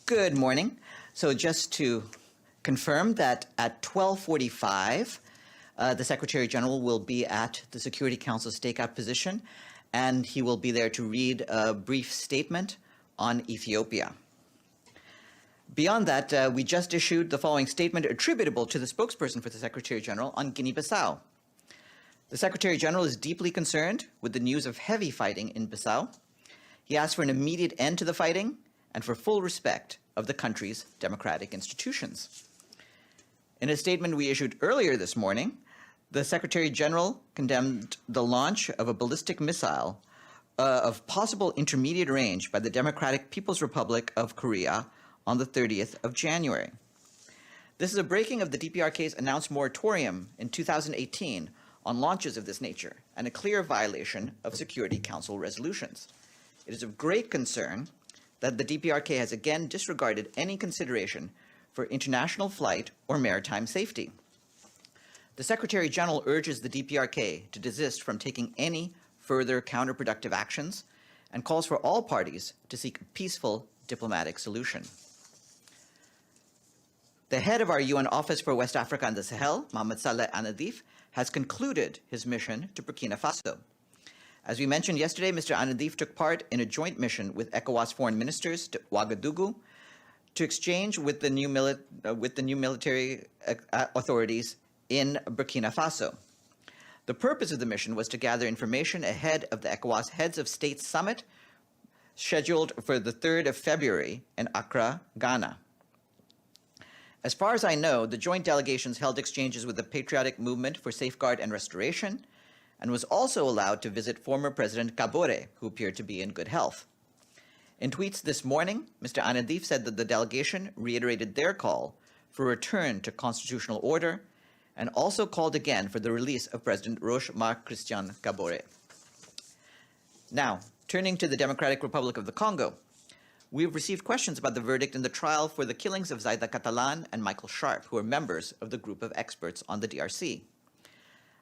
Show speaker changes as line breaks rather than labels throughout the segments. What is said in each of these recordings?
Good morning. So just to confirm that at 12:45, the Secretary General will be at the Security Council stakeout position, and he will be there to read a brief statement on Ethiopia. Beyond that, we just issued the following statement attributable to the spokesperson for the Secretary General on Guinea-Bissau. The Secretary General is deeply concerned with the news of heavy fighting in Bissau. He asked for an immediate end to the fighting and for full respect of the country's democratic institutions. In a statement we issued earlier this morning, the Secretary General condemned the launch of a ballistic missile of possible intermediate range by the Democratic People's Republic of Korea on the 30th of January. This is a breaking of the DPRK's announced moratorium in 2018 on launches of this nature and a clear violation of Security Council resolutions. It is of great concern that the DPRK has again disregarded any consideration for international flight or maritime safety. The Secretary General urges the DPRK to desist from taking any further counterproductive actions and calls for all parties to seek a peaceful diplomatic solution. The head of our UN Office for West Africa and the Sahel, Mohamed Saleh Anadif, has concluded his mission to Burkina Faso. As we mentioned yesterday, Mr. Anadif took part in a joint mission with ECOWAS foreign ministers to Ouagadougou to exchange with the new military authorities in Burkina Faso. The purpose of the mission was to gather information ahead of the ECOWAS Heads of State Summit scheduled for the 3rd of February in Accra, Ghana. As far as I know, the joint delegations held exchanges with the Patriotic Movement for Safeguard and Restoration and was also allowed to visit former President Kabore, who appeared to be in good health. In tweets this morning, Mr. Anadif said that the delegation reiterated their call for a return to constitutional order and also called again for the release of President Roch Marc Christian Kabore. Now, turning to the Democratic Republic of the Congo, we have received questions about the verdict in the trial for the killings of Zaida Catalan and Michael Sharp, who are members of the group of experts on the DRC.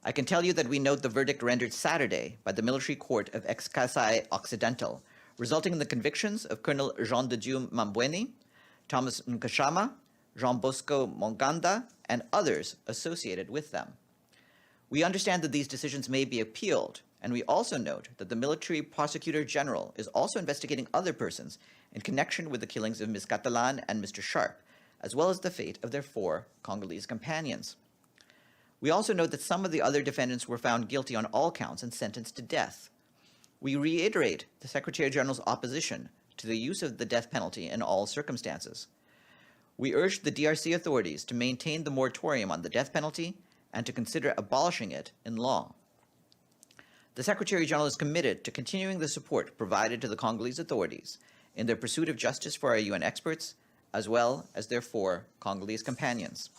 I can tell you that we note the verdict rendered Saturday by the military court of Ex-Kasai Occidental, resulting in the convictions of Colonel Jean de Dieu Mambweni, Thomas Nkashama, Jean Bosco Monganda, and others associated with them. We understand that these decisions may be appealed, and we also note that the military prosecutor general is also investigating other persons in connection with the killings of Ms. Catalan and Mr. Sharp, as well as the fate of their 4 Congolese companions. We also note that some of the other defendants were found guilty on all counts and sentenced to death. We reiterate the Secretary General's opposition to the use of the death penalty in all circumstances. We urge the DRC authorities to maintain the moratorium on the death penalty and to consider abolishing it in law. The Secretary General is committed to continuing the support provided to the Congolese authorities in their pursuit of justice for our UN experts, as well as their 4 Congolese companions.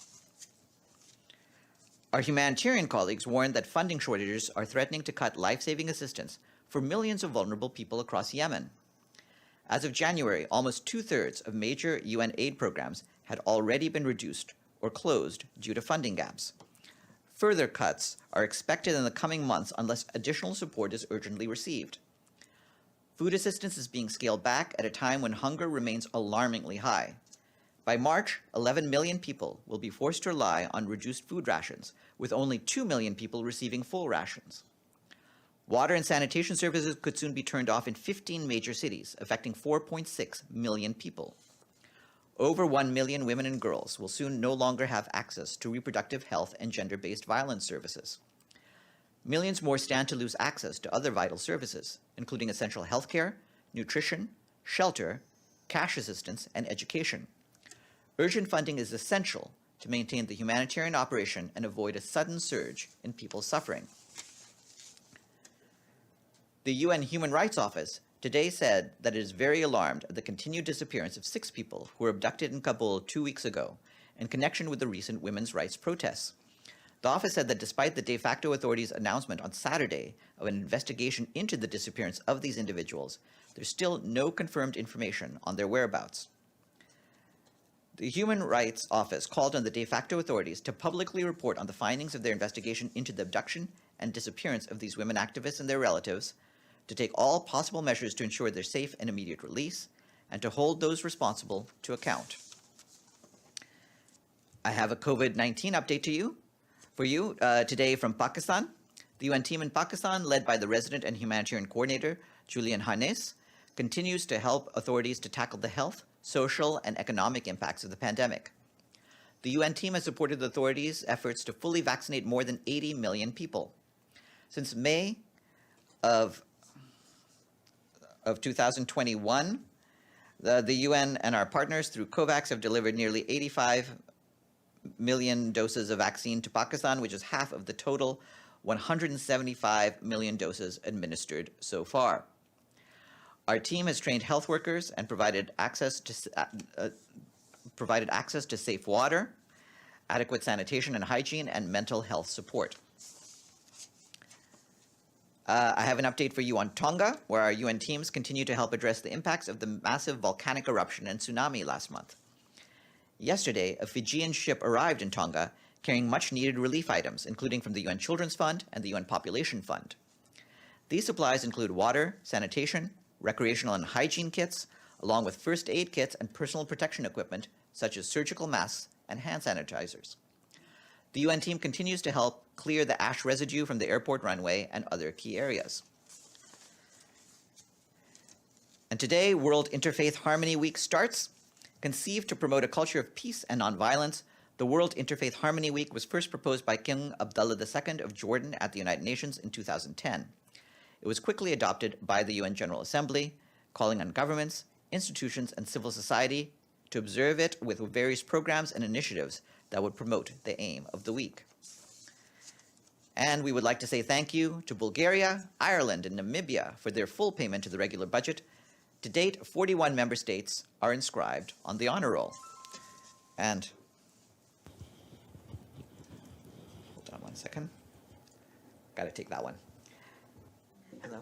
Our humanitarian colleagues warned that funding shortages are threatening to cut life-saving assistance for millions of vulnerable people across Yemen. As of January, almost 2/3 of major UN aid programs had already been reduced or closed due to funding gaps. Further cuts are expected in the coming months unless additional support is urgently received. Food assistance is being scaled back at a time when hunger remains alarmingly high. By March, 11 million people will be forced to rely on reduced food rations, with only 2 million people receiving full rations. Water and sanitation services could soon be turned off in 15 major cities, affecting 4.6 million people. Over 1 million women and girls will soon no longer have access to reproductive health and gender-based violence services. Millions more stand to lose access to other vital services, including essential healthcare, nutrition, shelter, cash assistance, and education. Urgent funding is essential to maintain the humanitarian operation and avoid a sudden surge in people's suffering. The UN Human Rights Office today said that it is very alarmed at the continued disappearance of 6 people who were abducted in Kabul 2 weeks ago in connection with the recent women's rights protests. The office said that despite the de facto authorities' announcement on Saturday of an investigation into the disappearance of these individuals, there's still no confirmed information on their whereabouts. The Human Rights Office called on the de facto authorities to publicly report on the findings of their investigation into the abduction and disappearance of these women activists and their relatives, to take all possible measures to ensure their safe and immediate release, and to hold those responsible to account. I have a COVID-19 update for you today from Pakistan. The UN team in Pakistan, led by the resident and humanitarian coordinator, Julian Harnes, continues to help authorities to tackle the health, social, and economic impacts of the pandemic. The UN team has supported the authorities' efforts to fully vaccinate more than 80 million people. Since May of 2021, the UN and our partners through COVAX have delivered nearly 85 million doses of vaccine to Pakistan, which is half of the total 175 million doses administered so far. Our team has trained health workers and provided access to safe water, adequate sanitation and hygiene, and mental health support. I have an update for you on Tonga, where our UN teams continue to help address the impacts of the massive volcanic eruption and tsunami last month. Yesterday, a Fijian ship arrived in Tonga carrying much-needed relief items, including from the UN Children's Fund and the UN Population Fund. These supplies include water, sanitation, recreational and hygiene kits, along with first aid kits and personal protection equipment, such as surgical masks and hand sanitizers. The UN team continues to help clear the ash residue from the airport runway and other key areas. And today, World Interfaith Harmony Week starts. Conceived to promote a culture of peace and nonviolence, the World Interfaith Harmony Week was first proposed by King Abdullah II of Jordan at the United Nations in 2010. It was quickly adopted by the UN General Assembly, calling on governments, institutions, and civil society to observe it with various programs and initiatives that would promote the aim of the week. And we would like to say thank you to Bulgaria, Ireland, and Namibia for their full payment to the regular budget. To date, 41 member states are inscribed on the honor roll. And hold on one second. Got to take that one. Hello?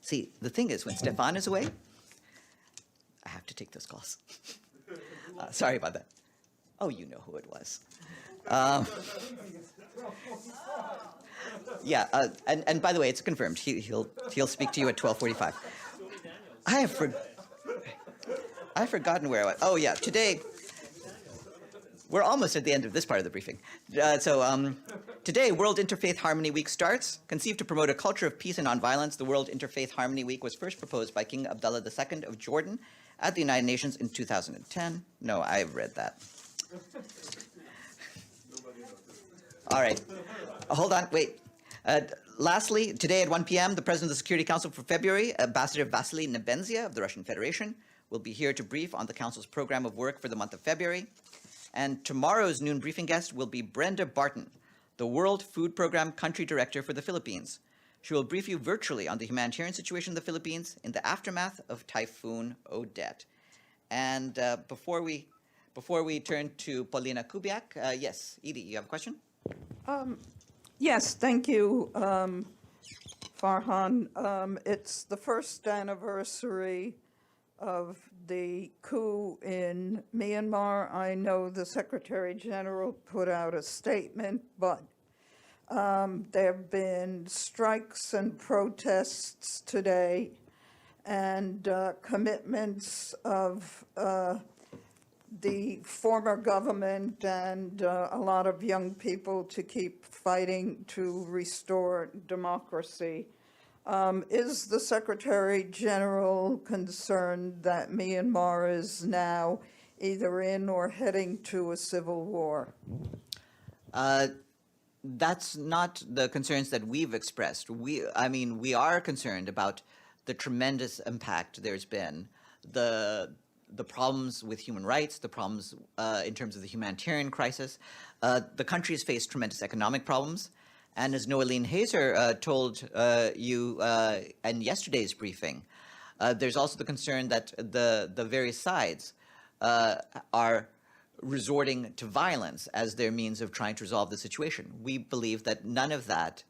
See, the thing is, when Stefan is away, I have to take those calls. Sorry about that. Oh, you know who it was. Yeah, and by the way, it's confirmed. He'll speak to you at 12:45. I've forgotten where I was. Oh yeah, today. We're almost at the end of this part of the briefing. Today, World Interfaith Harmony Week starts. Conceived to promote a culture of peace and nonviolence, the World Interfaith Harmony Week was first proposed by King Abdullah II of Jordan at the United Nations in 2010. No, I've read that. All right. Hold on, wait. Lastly, today at 1 p.m., the President of the Security Council for February, Ambassador Vasily Nebenzia of the Russian Federation, will be here to brief on the Council's program of work for the month of February. And tomorrow's noon briefing guest will be Brenda Barton, the World Food Program Country Director for the Philippines. She will brief you virtually on the humanitarian situation in the Philippines in the aftermath of Typhoon Odette. And before we turn to Paulina Kubiak, yes, Edie, you have a question?
Yes, thank you. Farhan, it's the first anniversary of the coup in Myanmar. I know the Secretary General put out a statement, but there have been strikes and protests today and commitments of the former government and a lot of young people to keep fighting to restore democracy. Is the Secretary General concerned that Myanmar is now either in or heading to a civil war?
That's not the concerns that we've expressed. We are concerned about the tremendous impact there's been, the problems with human rights, the problems in terms of the humanitarian crisis. The country has faced tremendous economic problems. And as Noeline Hazer told you in yesterday's briefing, there's also the concern that the various sides are resorting to violence as their means of trying to resolve the situation. We believe that none of that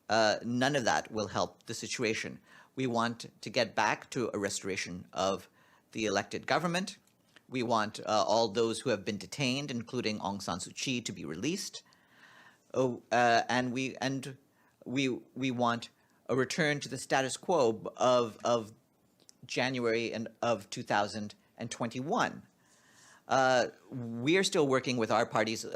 will help the situation. We want to get back to a restoration of the elected government. We want all those who have been detained, including Aung San Suu Kyi, to be released. And we want a return to the status quo of January of 2021. We are still working with our parties,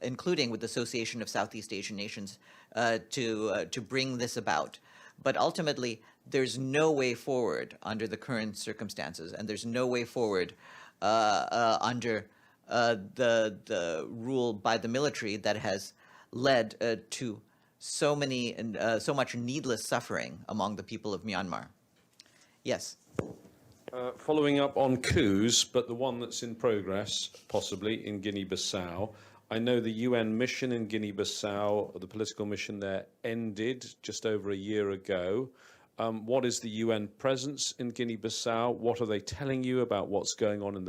including with the Association of Southeast Asian Nations, to bring this about. But ultimately, there's no way forward under the current circumstances, and there's no way forward under the rule by the military that has led to so much needless suffering among the people of Myanmar. Yes.
Following up on coups, but the one that's in progress, possibly in Guinea-Bissau. I know the UN mission in Guinea-Bissau, the political mission there, ended just over a year ago. What is the UN presence in Guinea-Bissau? What are they telling you about what's going on on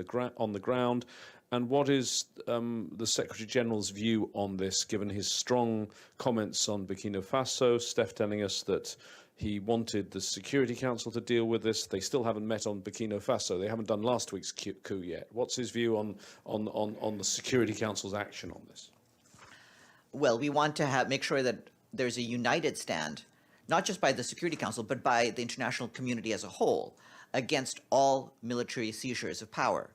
the ground? And what is the Secretary General's view on this, given his strong comments on Burkina Faso? Steph telling us that he wanted the Security Council to deal with this. They still haven't met on Burkina Faso. They haven't done last week's coup yet. What's his view on the Security Council's action on this?
Well, we want to make sure that there's a united stand, not just by the Security Council, but by the international community as a whole, against all military seizures of power,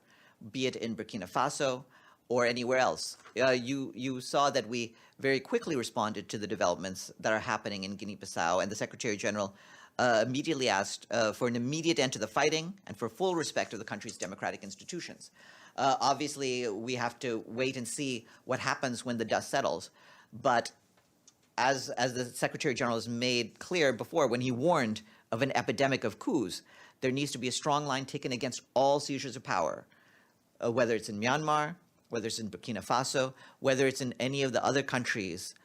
be it in Burkina Faso or anywhere else. You saw that we very quickly responded to the developments that are happening in Guinea-Bissau, and the Secretary General immediately asked for an immediate end to the fighting and for full respect of the country's democratic institutions. Obviously, we have to wait and see what happens when the dust settles, but as the Secretary General has made clear before, when he warned of an epidemic of coups, there needs to be a strong line taken against all seizures of power, whether it's in Myanmar, whether it's in Burkina Faso, whether it's in any of the other countries,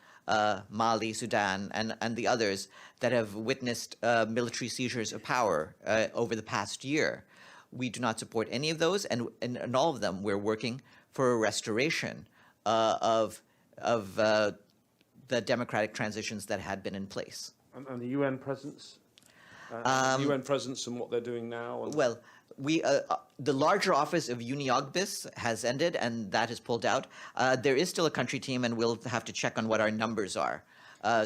Mali, Sudan, and the others that have witnessed military seizures of power over the past year. We do not support any of those, and in all of them, we're working for a restoration of the democratic transitions that had been in place.
And the UN presence? UN presence and what they're doing now?
Well, the larger office of UNIOGBIS has ended, and that is pulled out. There is still a country team, and we'll have to check on what our numbers are.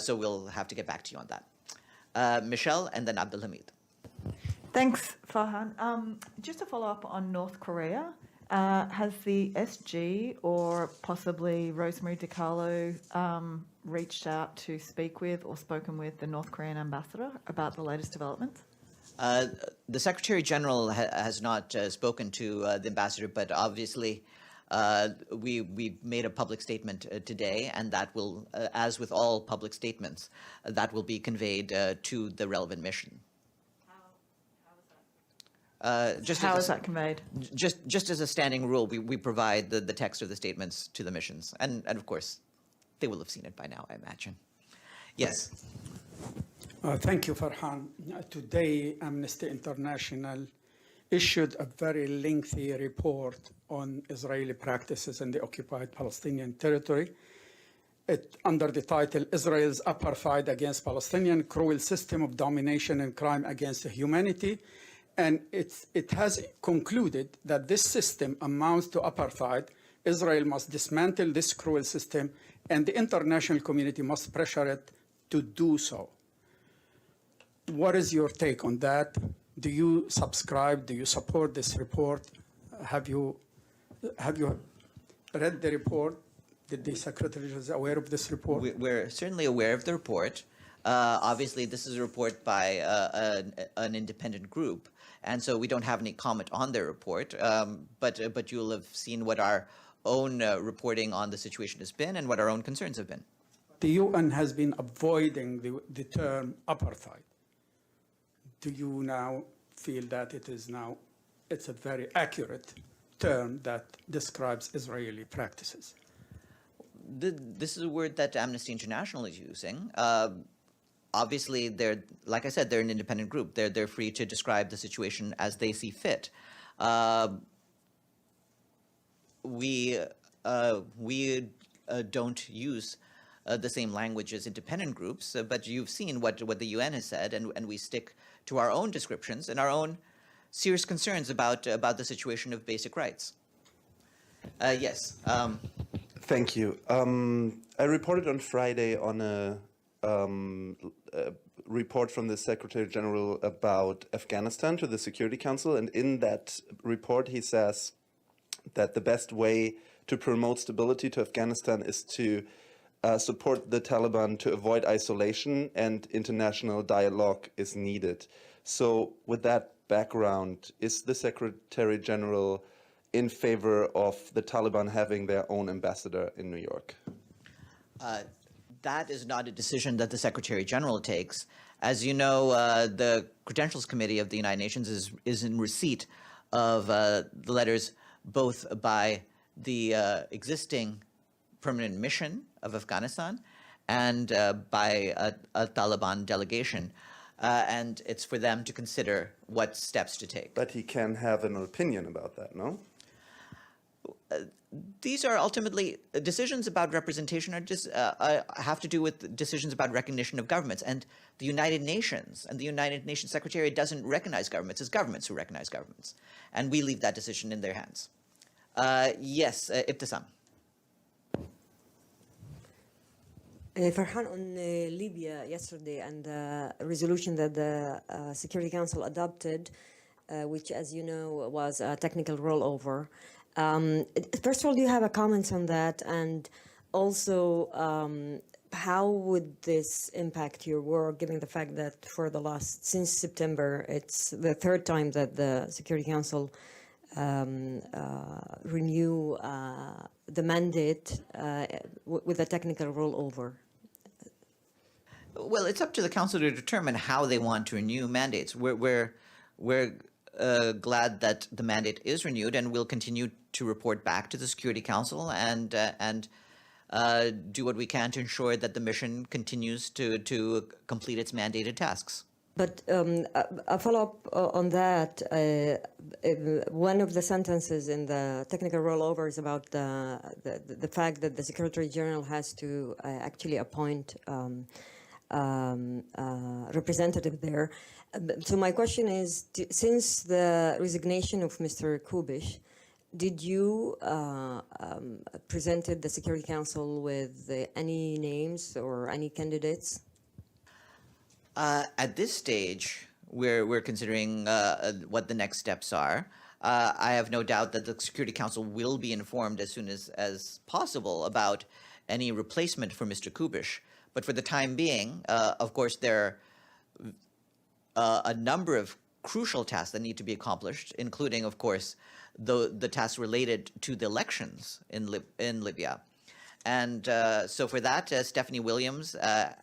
So we'll have to get back to you on that. Michelle, and then Abdulhamid.
Thanks, Farhan. Just to follow up on North Korea, has the SG or possibly Rosemary DiCarlo reached out to speak with or spoken with the North Korean ambassador about the latest developments?
The Secretary General has not spoken to the ambassador, but obviously we made a public statement today, and that will, as with all public statements, that will be conveyed to the relevant mission.
How is that conveyed?
Just as a standing rule, we provide the text of the statements to the missions, and of course, they will have seen it by now, I imagine. Yes.
Thank you, Farhan. Today, Amnesty International issued a very lengthy report on Israeli practices in the occupied Palestinian territory. under the title Israel's Apartheid Against Palestinian, Cruel System of Domination and Crime Against Humanity. And it has concluded that this system amounts to apartheid. Israel must dismantle this cruel system, and the international community must pressure it to do so. What is your take on that? Do you subscribe? Do you support this report? Have you read the report? Did the Secretary is aware of this report?
We're certainly aware of the report. Obviously, this is a report by an independent group, and so we don't have any comment on their report. But you'll have seen what our own reporting on the situation has been and what our own concerns have been.
The UN has been avoiding the term apartheid. Do you now feel that it's a very accurate term that describes Israeli practices?
This is a word that Amnesty International is using. Obviously, like I said, they're an independent group. They're free to describe the situation as they see fit. We don't use the same language as independent groups, but you've seen what the UN has said, and we stick to our own descriptions and our own serious concerns about the situation of basic rights. Yes.
Thank you. I reported on Friday on a report from the Secretary General about Afghanistan to the Security Council, and in that report he says that the best way to promote stability to Afghanistan is to support the Taliban to avoid isolation, and international dialogue is needed. So with that background, is the Secretary General in favor of the Taliban having their own ambassador in New York?
That is not a decision that the Secretary General takes. As you know, the Credentials Committee of the United Nations is in receipt of the letters both by the existing permanent mission of Afghanistan and by a Taliban delegation. And it's for them to consider what steps to take.
But he can have an opinion about that, no?
These are ultimately decisions about representation are just have to do with decisions about recognition of governments, and the United Nations and the United Nations Secretariat doesn't recognize governments. It's governments who recognize governments, and we leave that decision in their hands. Yes, Ibtisam.
Farhan, on Libya yesterday and the resolution that the Security Council adopted, which, as you know, was a technical rollover. First of all, do you have a comment on that? And also, how would this impact your work, given the fact that since September, it's the third time that the Security Council renew the mandate with a technical rollover?
Well, it's up to the Council to determine how they want to renew mandates. We're glad that the mandate is renewed, and we'll continue to report back to the Security Council and do what we can to ensure that the mission continues to complete its mandated tasks.
But a follow-up on that, one of the sentences in the technical rollover is about the fact that the Secretary General has to actually appoint representative there. So my question is, since the resignation of Mr. Kubish, did you presented the Security Council with any names or any candidates?
At this stage, we're considering what the next steps are. I have no doubt that the Security Council will be informed as soon as possible about any replacement for Mr. Kubish. But for the time being, of course, there are a number of crucial tasks that need to be accomplished, including, of course, the tasks related to the elections in Libya. And so for that, Stephanie Williams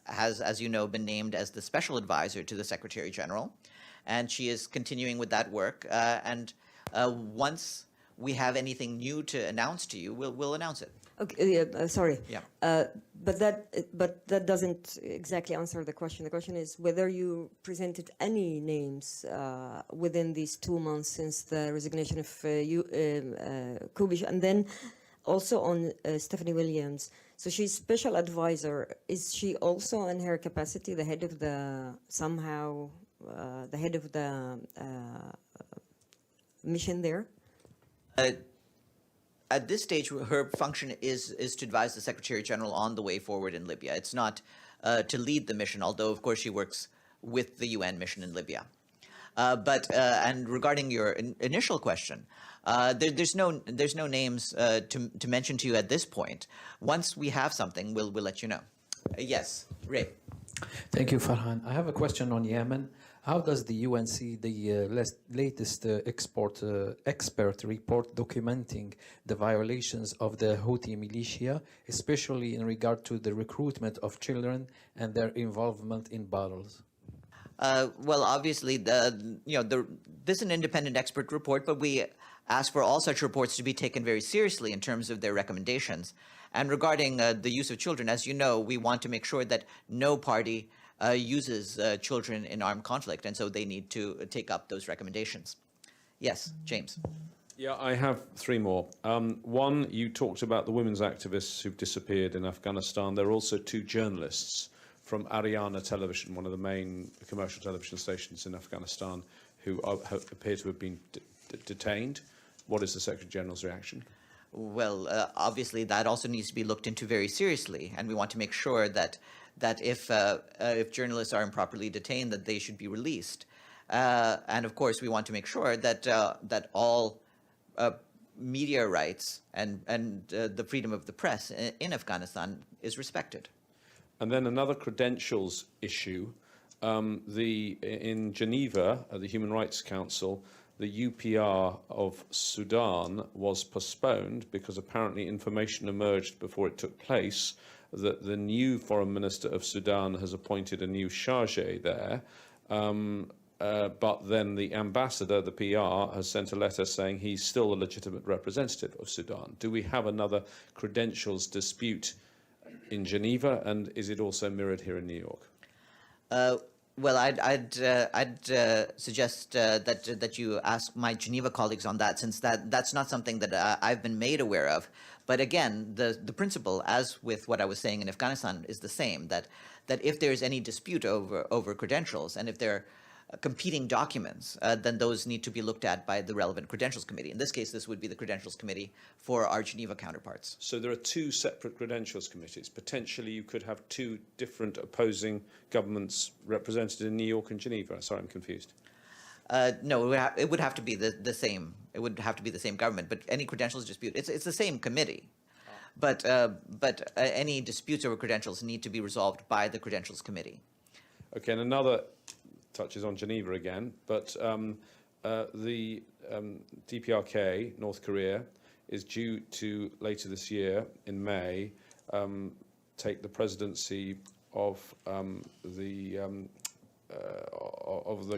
has, as you know, been named as the special advisor to the Secretary General, and she is continuing with that work. And once we have anything new to announce to you, we'll announce it.
Okay, sorry.
Yeah.
But that doesn't exactly answer the question. The question is whether you presented any names within these 2 months since the resignation of Kubish, and then also on Stephanie Williams. So she's special advisor. Is she also in her capacity the head of the, somehow, the head of the mission there?
At this stage, her function is to advise the Secretary General on the way forward in Libya. It's not to lead the mission, although, of course, she works with the UN mission in Libya. And regarding your initial question, there's no names to mention to you at this point. Once we have something, we'll let you know. Yes, Ray.
Thank you, Farhan. I have a question on Yemen. How does the UN see the latest expert report documenting the violations of the Houthi militia, especially in regard to the recruitment of children and their involvement in battles?
Well, obviously, this is an independent expert report, but we ask for all such reports to be taken very seriously in terms of their recommendations. And regarding the use of children, as you know, we want to make sure that no party uses children in armed conflict, and so they need to take up those recommendations. Yes, James.
Yeah, I have three more. One, you talked about the women's activists who've disappeared in Afghanistan. There are also two journalists from Ariana Television, one of the main commercial television stations in Afghanistan, who appear to have been detained. What is the Secretary General's reaction?
Well, obviously, that also needs to be looked into very seriously, and we want to make sure that if journalists are improperly detained, that they should be released. And of course, we want to make sure that all media rights and the freedom of the press in Afghanistan is respected.
And then another credentials issue. In Geneva, at the Human Rights Council, the UPR of Sudan was postponed because apparently information emerged before it took place that the new foreign minister of Sudan has appointed a new charge there. But then the ambassador, the PR, has sent a letter saying he's still a legitimate representative of Sudan. Do we have another credentials dispute in Geneva, and is it also mirrored here in New York?
Well, I'd suggest that you ask my Geneva colleagues on that, since that's not something that I've been made aware of. But again, the principle, as with what I was saying in Afghanistan, is the same, that if there's any dispute over credentials, and if there are competing documents, then those need to be looked at by the relevant credentials committee. In this case, this would be the credentials committee for our Geneva counterparts.
So there are two separate credentials committees. Potentially, you could have two different opposing governments represented in New York and Geneva. Sorry, I'm confused.
No, it would have to be the same. It would have to be the same government. But any credentials dispute, it's the same committee. But any disputes over credentials need to be resolved by the credentials committee.
Okay, and another touches on Geneva again, but the DPRK, North Korea, is due to, later this year, in May, take the presidency of the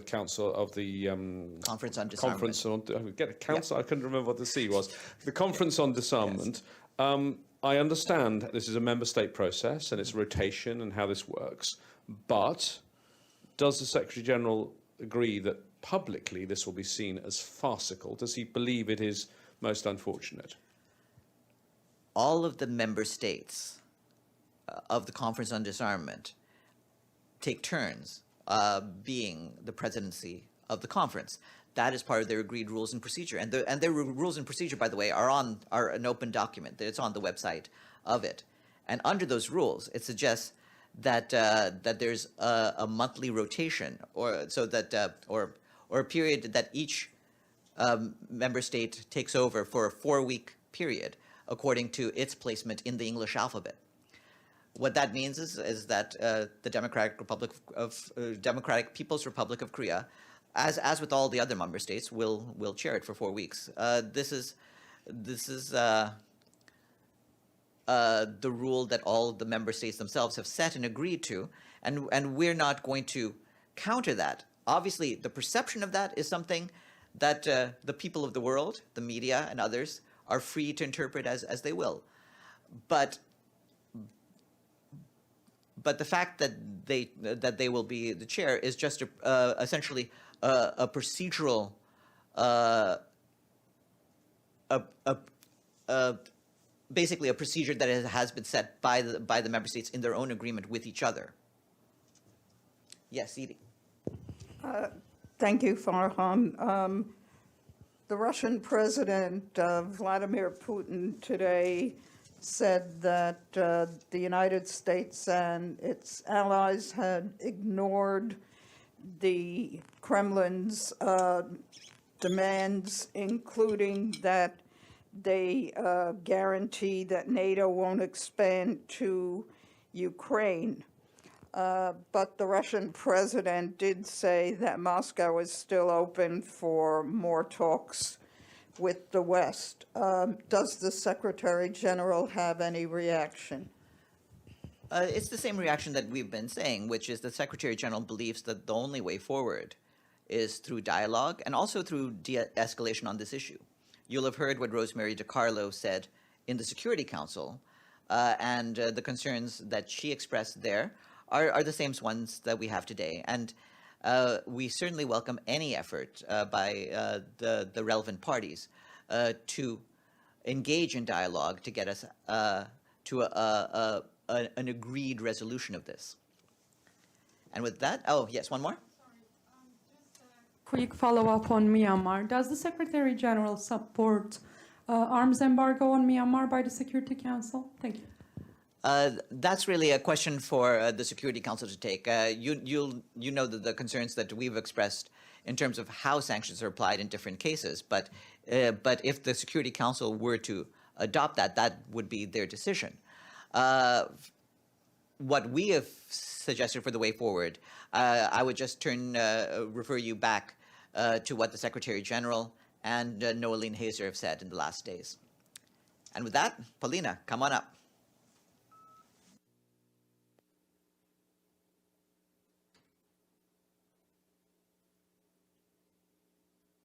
Council of the
Conference on Disarmament.
Conference on get a council. Yep. I couldn't remember what the C was. The Conference on Disarmament. Yes. I understand this is a member state process and it's rotation and how this works, but does the Secretary General agree that publicly this will be seen as farcical? Does he believe it is most unfortunate?
All of the member states of the Conference on Disarmament take turns being the presidency of the conference. That is part of their agreed rules and procedure. And their rules and procedure, by the way, are an open document. It's on the website of it. And under those rules, it suggests that there's a monthly rotation, or a period that each member state takes over for a 4-week period, according to its placement in the English alphabet. What that means is that the Democratic People's Republic of Korea, as with all the other member states, will chair it for 4 weeks. This is the rule that all the member states themselves have set and agreed to, and we're not going to counter that. Obviously, the perception of that is something that the people of the world, the media and others, are free to interpret as they will. But the fact that they will be the chair is just essentially a procedural basically a procedure that has been set by the member states in their own agreement with each other. Yes, Edie.
Thank you, Farhan. The Russian President Vladimir Putin today said that the United States and its allies had ignored the Kremlin's demands, including that they guarantee that NATO won't expand to Ukraine. But the Russian president did say that Moscow is still open for more talks with the West. Does the Secretary General have any reaction?
It's the same reaction that we've been saying, which is the Secretary General believes that the only way forward is through dialogue and also through de-escalation on this issue. You'll have heard what Rosemary DiCarlo said in the Security Council, and the concerns that she expressed there are the same ones that we have today. And we certainly welcome any effort by the relevant parties to engage in dialogue to get us to an agreed resolution of this. And with that, oh, yes, one more?
Quick follow-up on Myanmar. Does the Secretary General support arms embargo on Myanmar by the Security Council? Thank you.
That's really a question for the Security Council to take. You know the concerns that we've expressed in terms of how sanctions are applied in different cases, but if the Security Council were to adopt that, that would be their decision. What we have suggested for the way forward, I would just refer you back to what the Secretary General and Noeline Hazar have said in the last days. And with that, Paulina, come on up.